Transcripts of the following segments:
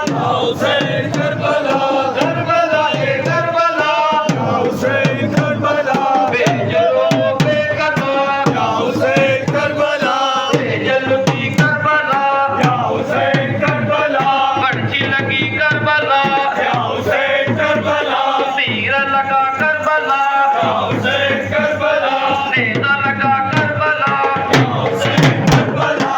Hussain Karbala Karbala ये Karbala Hussain Karbala बेजरों पे कथा या हुसैन करबला बेजल की करबला या हुसैन करबला पर्ची लगी करबला या हुसैन करबला तीर लगा करबला या हुसैन करबला नेज़ा लगा करबला या हुसैन करबला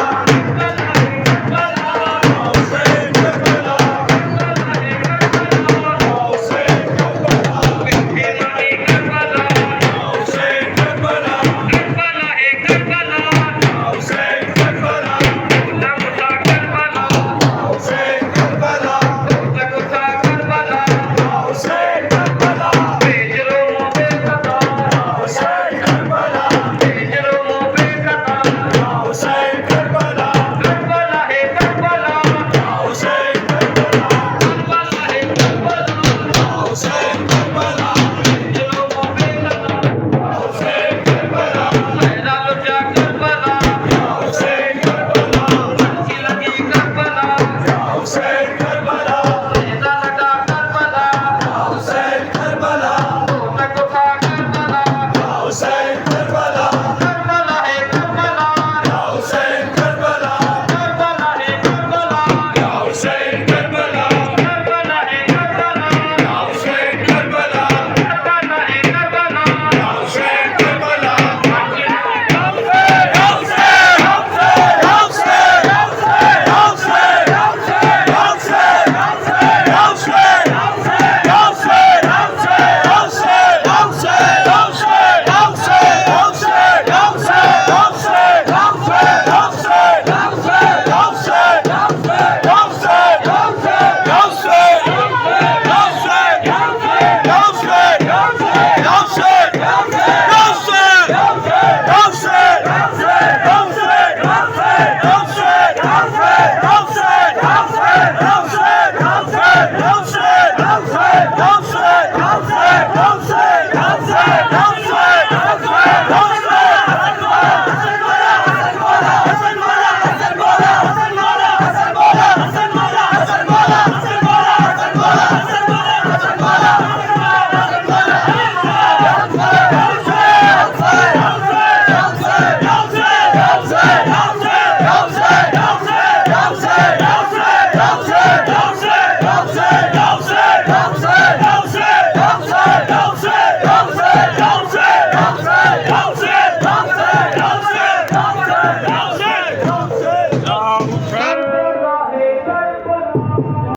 Hussein!